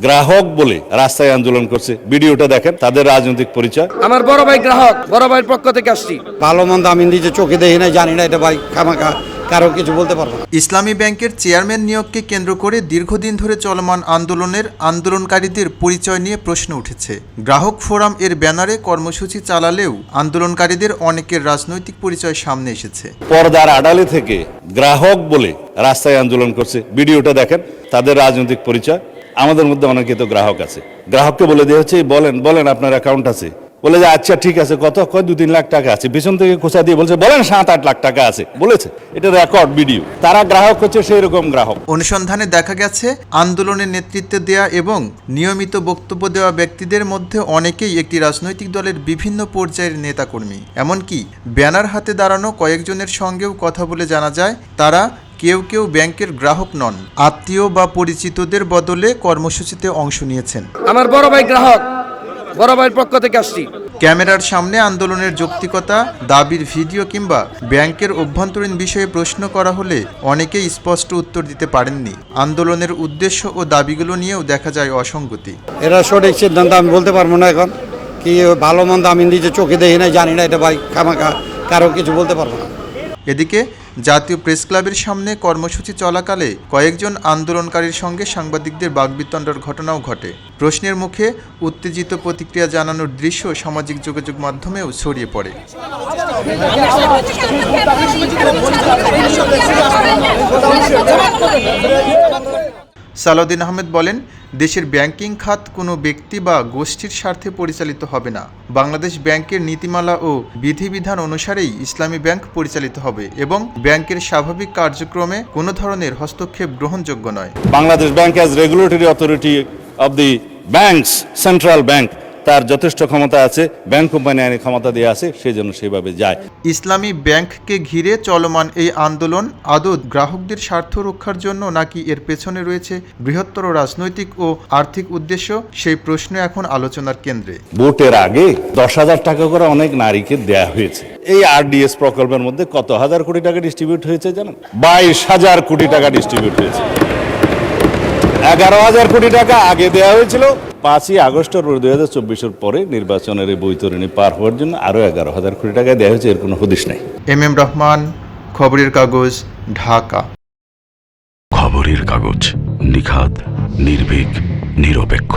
গ্রাহক বলে রাস্তায় আন্দোলন করছে, ভিডিওটা দেখেন, তাদের রাজনৈতিক পরিচয়। আমার বড় ভাই গ্রাহক, বড় ভাইয়ের পক্ষ থেকে আসছি। ভালো মন্দ আমি নিজে চোখে দেখি না, জানি না, এটা ভাই খামাখা কারো কিছু বলতে পারবো না। ইসলামী ব্যাংকের চেয়ারম্যান নিয়োগকে কেন্দ্র করে দীর্ঘদিন ধরে চলমান আন্দোলনের আন্দোলনকারীদের পরিচয় নিয়ে প্রশ্ন উঠেছে। গ্রাহক ফোরাম এর ব্যানারে কর্মসূচি চালালেও আন্দোলনকারীদের অনেকের রাজনৈতিক পরিচয় সামনে এসেছে। পর্দার আড়ালে থেকে গ্রাহক বলে রাস্তায় আন্দোলন করছে, ভিডিওটা দেখেন, তাদের রাজনৈতিক পরিচয়। আমাদের মধ্যে অনেকে তো গ্রাহক আছে, গ্রাহককে বলে দিয়ে হচ্ছে বলেন বলেন আপনার অ্যাকাউন্ট আছে, বলে যে আচ্ছা ঠিক আছে, কত কয় 2-3 লাখ টাকা আছে, পিছন থেকে খোঁচা দিয়ে বলছে বলেন 7-8 লাখ টাকা আছে, বলেছে। এটা রেকর্ড ভিডিও। তারা গ্রাহক হচ্ছে সেই রকম গ্রাহক। অনুসন্ধানে দেখা গেছে আন্দোলনের নেতৃত্ব দেয়া এবং নিয়মিত বক্তব্য দেওয়া ব্যক্তিদের মধ্যে অনেকেই একটি রাজনৈতিক দলের বিভিন্ন পর্যায়ের নেতাকর্মী। এমনকি ব্যানার হাতে দাঁড়ানো কয়েকজনের সঙ্গেও কথা বলে জানা যায় তারা কেউ কেউ ব্যাংকের গ্রাহক নন, আত্মীয় বা পরিচিতদের বদলে কর্মসূচিতে অংশ নিয়েছেন। আমার বড় ভাই গ্রাহক, বড় ভাইয়ের পক্ষ থেকে আসছি। ক্যামেরার সামনে আন্দোলনের যৌক্তিকতা, দাবির ভিডিও কিংবা ব্যাংকের অভ্যন্তরীণ বিষয়ে প্রশ্ন করা হলে অনেকেই স্পষ্ট উত্তর দিতে পারেননি। আন্দোলনের উদ্দেশ্য ও দাবিগুলো নিয়েও দেখা যায় অসঙ্গতি। এটা সঠিক সিদ্ধান্ত আমি বলতে পারবো না এখন। কি ভালো মন্দ আমি নিজে চোখে দেখি না, জানি না, এটা ভাই খামাখা কারো কিছু বলতে পারবো না। এদিকে জাতীয় প্রেস ক্লাবের সামনে কর্মসূচি চলাকালে কয়েকজন আন্দোলনকারীর সঙ্গে সাংবাদিকদের বাগবিতণ্ডার ঘটনাও ঘটে। প্রশ্নের মুখে উত্তেজিত প্রতিক্রিয়া জানানোর দৃশ্য সামাজিক যোগাযোগ মাধ্যমেও ছড়িয়ে পড়ে। সালাউদ্দিন আহমেদ বলেন, দেশের ব্যাংকিং খাত কোনো ব্যক্তি বা গোষ্ঠীর স্বার্থে পরিচালিত হবে না। বাংলাদেশ ব্যাংকের নীতিমালা ও বিধিবিধান অনুসারেই ইসলামী ব্যাংক পরিচালিত হবে এবং ব্যাংকের স্বাভাবিক কার্যক্রমে কোনো ধরনের হস্তক্ষেপ গ্রহণযোগ্য নয়। Bangladesh bank as regulatory authority of the banks, central bank, তার যথেষ্ট ক্ষমতা আছে, ব্যাংক কোম্পানি আইনের ক্ষমতা দিয়ে আছে, সেই জন্য সেভাবে যায়। ইসলামী ব্যাংককে ঘিরে চলমান এই আন্দোলন আদৌ গ্রাহকদের স্বার্থ রক্ষার জন্য নাকি এর পেছনে রয়েছে বৃহত্তর রাজনৈতিক ও আর্থিক উদ্দেশ্য, সেই প্রশ্ন এখন আলোচনার কেন্দ্রে। ভোটের আগে 10,000 টাকা করে অনেক নারীকে দেয়া হয়েছে। এই RDS প্রকল্পের মধ্যে কত হাজার কোটি টাকা ডিস্ট্রিবিউট হয়েছে জানেন? 22,000 কোটি টাকা ডিস্ট্রিবিউট হয়েছে। 11,000 কোটি টাকা আগে দেওয়া হয়েছিল। 5ই আগস্ট 2024 পরে নির্বাচনের এই বৈতরণী পার হওয়ার জন্য আরো 11,000 কোটি টাকা দেওয়া হয়েছে, এর কোনো হদিশ নাই। MM রহমান, খবরের কাগজ, ঢাকা। খবরের কাগজ, নিখাদ, নির্ভীক, নিরপেক্ষ।